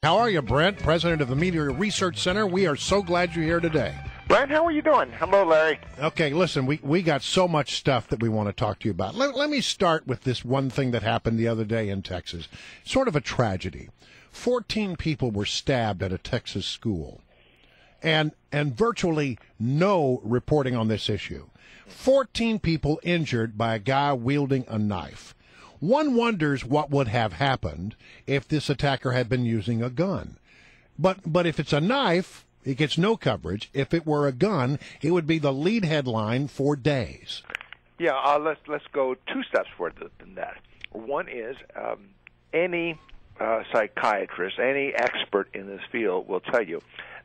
How are you, Brent, president of the Media Research Center? We are so glad you're here today. Brent, how are you doing? Hello, Larry. Okay, listen, we got so much stuff that we want to talk to you about. Let me start with this one thing that happened the other day in Texas. Sort of a tragedy. 14 people were stabbed at a Texas school, and virtually no reporting on this issue. 14 people injured by a guy wielding a knife. One wonders what would have happened if this attacker had been using a gun. But if it's a knife, it gets no coverage. If it were a gun, it would be the lead headline for days. Yeah, let's go two steps further than that. One is any psychiatrist, any expert in this field will tell you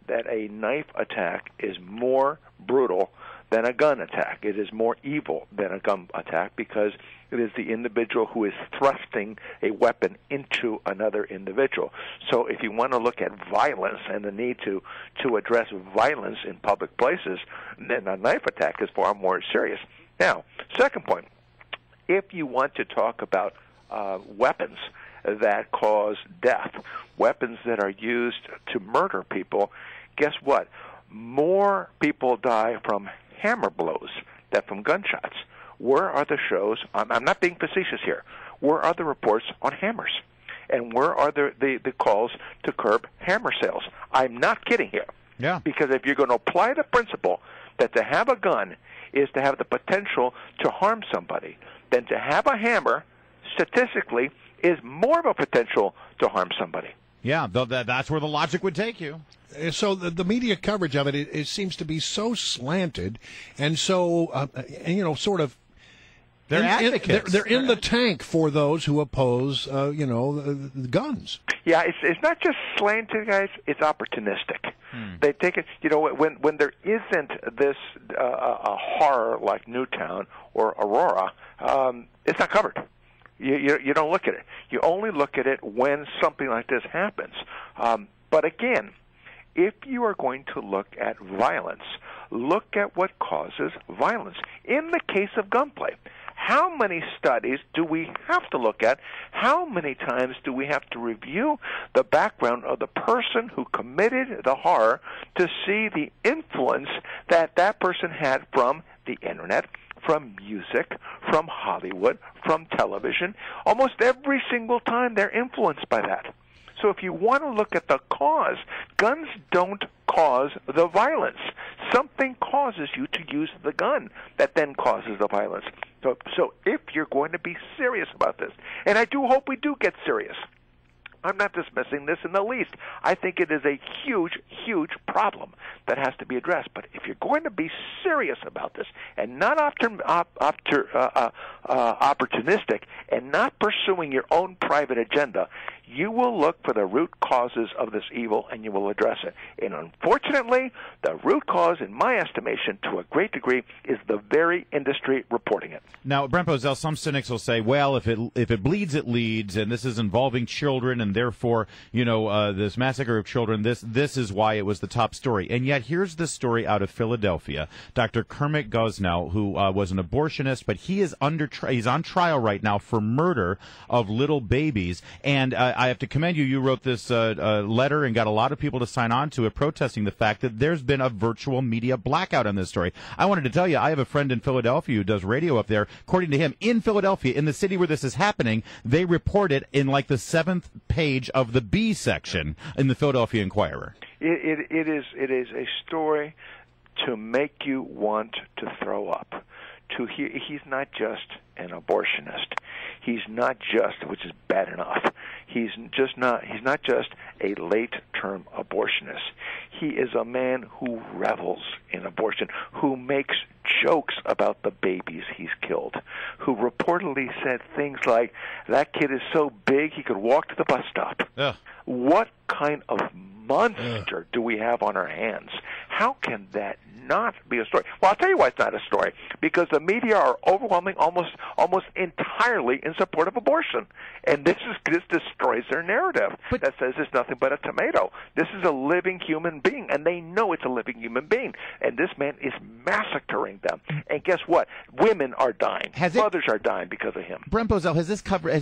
that a knife attack is more brutal than a gun attack. It is more evil than a gun attack because it is the individual who is thrusting a weapon into another individual. So if you want to look at violence and the need to address violence in public places, then a knife attack is far more serious. Now, second point, if you want to talk about weapons that cause death, weapons that are used to murder people, guess what? More people die from hammer blows than from gunshots. Where are the shows? I'm not being facetious here. Where are the reports on hammers? And where are the calls to curb hammer sales? I'm not kidding here. Yeah. Because if you're going to apply the principle that to have a gun is to have the potential to harm somebody, then to have a hammer, statistically, is more of a potential to harm somebody. Yeah, that's where the logic would take you. So the media coverage of it seems to be so slanted and so, sort of. They're advocates. They're in the tank for those who oppose, the guns. Yeah, it's not just slanted, guys. It's opportunistic. They take it. When there isn't this a horror like Newtown or Aurora, it's not covered. You don't look at it. You only look at it when something like this happens. But again, if you are going to look at violence, look at what causes violence. In the case of gunplay, how many studies do we have to look at? How many times do we have to review the background of the person who committed the horror to see the influence that that person had from the Internet, from music, from Hollywood, from television? Almost every single time they're influenced by that. So if you want to look at the cause, guns don't cause the violence. Something causes you to use the gun that then causes the violence. So if you're going to be serious about this, and I do hope we do get serious, I'm not dismissing this in the least. I think it is a huge, huge problem that has to be addressed. But if you're going to be serious about this and not opportunistic and not pursuing your own private agenda, you will look for the root causes of this evil and you will address it. And unfortunately, the root cause, in my estimation, to a great degree, is the very industry reporting it. Now, Brent Bozell, some cynics will say, well, if it bleeds, it leads, and this is involving children, and therefore, this massacre of children, this is why it was the top story. And yet, here's the story out of Philadelphia. Dr. Kermit Gosnell, who was an abortionist, but he is he's on trial right now for murder of little babies. And I have to commend you. You wrote this letter and got a lot of people to sign on to it, protesting the fact that there's been a virtual media blackout on this story. I wanted to tell you, I have a friend in Philadelphia who does radio up there. According to him, in Philadelphia, in the city where this is happening, they report it in like the 7th page of the B section in the Philadelphia Inquirer. It is a story to make you want to throw up. He's not just an abortionist. He's not just, which is bad enough. He's not just a late-term abortionist. He is a man who revels in abortion, who makes jokes about the babies he's killed, who reportedly said things like, that kid is so big he could walk to the bus stop. Ugh. What kind of monster do we have on our hands? How can that not be a story. Well, I'll tell you why it's not a story. Because the media are overwhelming, almost entirely in support of abortion, and this destroys their narrative that says it's nothing but a tomato. This is a living human being, and they know it's a living human being. And this man is massacring them. And guess what? Women are dying. Mothers are dying because of him. Brent Bozell, has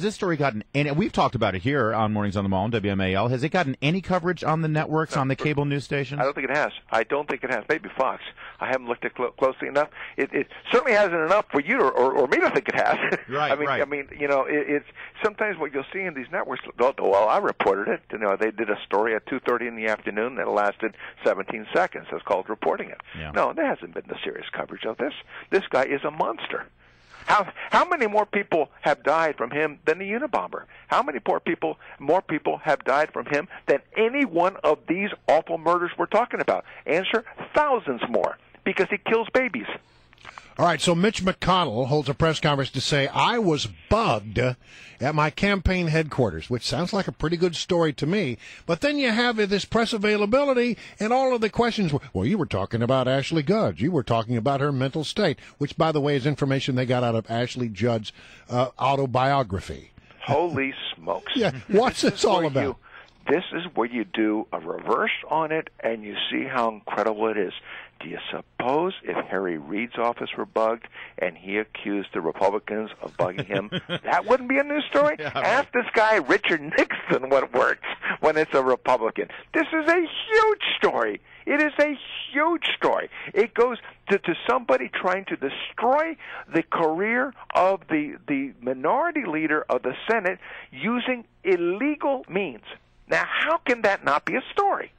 this story gotten any? We've talked about it here on Mornings on the Mall on WMAL. Has it gotten any coverage on the networks, on the cable news stations? I don't think it has. I don't think it has. Maybe Fox. I haven't looked at it closely enough. It certainly hasn't enough for you or me to think it has. Right. I mean, it's sometimes what you'll see in these networks. Well, I reported it. They did a story at 2:30 in the afternoon that lasted 17 seconds. It's called reporting it. Yeah. No, there hasn't been the serious coverage of this. This guy is a monster. How many more people have died from him than the Unabomber? How many more people have died from him than any one of these awful murders we're talking about? Answer: thousands more, because he kills babies. All right, so Mitch McConnell holds a press conference to say, I was bugged at my campaign headquarters, which sounds like a pretty good story to me. But then you have this press availability, and all of the questions were, well, you were talking about Ashley Judd. You were talking about her mental state, which, by the way, is information they got out of Ashley Judd's autobiography. Holy smokes. Yeah, what's this all about? This is where you do a reverse on it, and you see how incredible it is. Do you suppose if Harry Reid's office were bugged and he accused the Republicans of bugging him, that wouldn't be a news story? Yeah, Ask this guy, Richard Nixon, what works when it's a Republican. This is a huge story. It is a huge story. It goes to somebody trying to destroy the career of the minority leader of the Senate using illegal means. Now, how can that not be a story?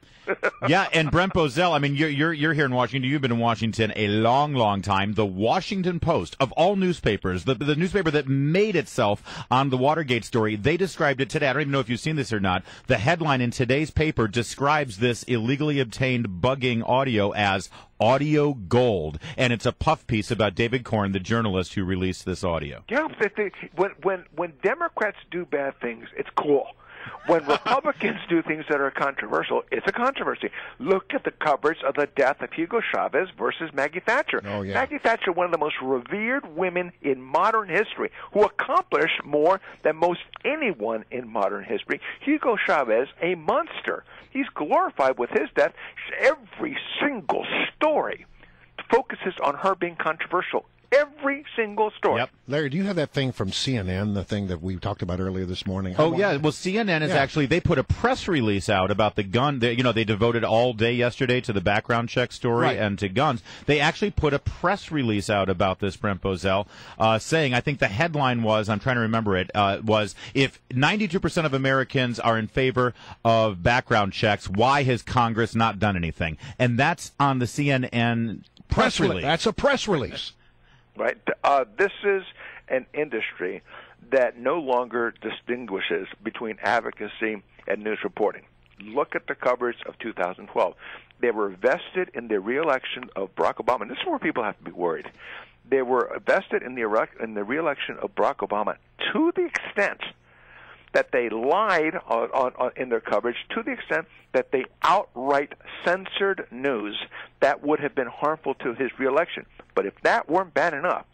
Yeah, and Brent Bozell, I mean, you're here in Washington. You've been in Washington a long, long time. The Washington Post, of all newspapers, the newspaper that made itself on the Watergate story, they described it today. I don't even know if you've seen this or not. The headline in today's paper describes this illegally obtained bugging audio as audio gold, and it's a puff piece about David Corn, the journalist who released this audio. Yeah, when Democrats do bad things, it's cool. When Republicans do things that are controversial, it's a controversy. Look at the coverage of the death of Hugo Chavez versus Maggie Thatcher. Oh, yeah. Maggie Thatcher, one of the most revered women in modern history, who accomplished more than most anyone in modern history. Hugo Chavez, a monster. He's glorified with his death. Every single story focuses on her being controversial. Every single story. Yep. Larry, do you have that thing from CNN, the thing that we talked about earlier this morning? Oh, yeah. Well, CNN is actually, they put a press release out about the gun. They devoted all day yesterday to the background check story and to guns. They actually put a press release out about this, Brent Bozell, saying, I think the headline was, I'm trying to remember it, was, if 92% of Americans are in favor of background checks, why has Congress not done anything? And that's on the CNN press release. That's a press release. Right. This is an industry that no longer distinguishes between advocacy and news reporting. Look at the coverage of 2012. They were vested in the re-election of Barack Obama. And this is where people have to be worried. They were vested in the re-election of Barack Obama to the extent that they lied in their coverage, to the extent that they outright censored news that would have been harmful to his reelection. But if that weren't bad enough,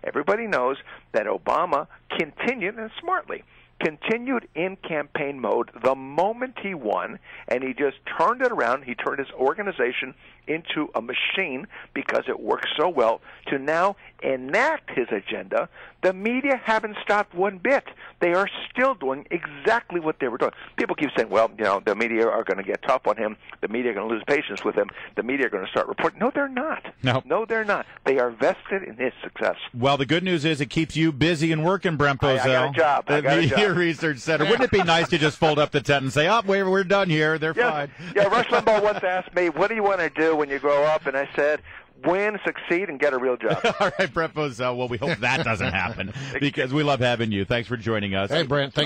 everybody knows that Obama continued, and smartly, continued in campaign mode the moment he won, and he just turned it around. He turned his organization into a machine because it works so well to now enact his agenda. The media haven't stopped one bit. They are still doing exactly what they were doing. People keep saying, well, the media are going to get tough on him. The media are going to lose patience with him. The media are going to start reporting. No, they're not. No, they're not. They are vested in his success. Well, the good news is it keeps you busy and working, Brent Bozell. I got a job. I got a job. Research Center. Wouldn't it be nice to just fold up the tent and say, oh, we're done here. They're fine. Yeah, Rush Limbaugh once asked me, what do you want to do when you grow up? And I said, win, succeed, and get a real job. All right, Brent Bozell. Well, we hope that doesn't happen because we love having you. Thanks for joining us. Hey, Brent. Thanks.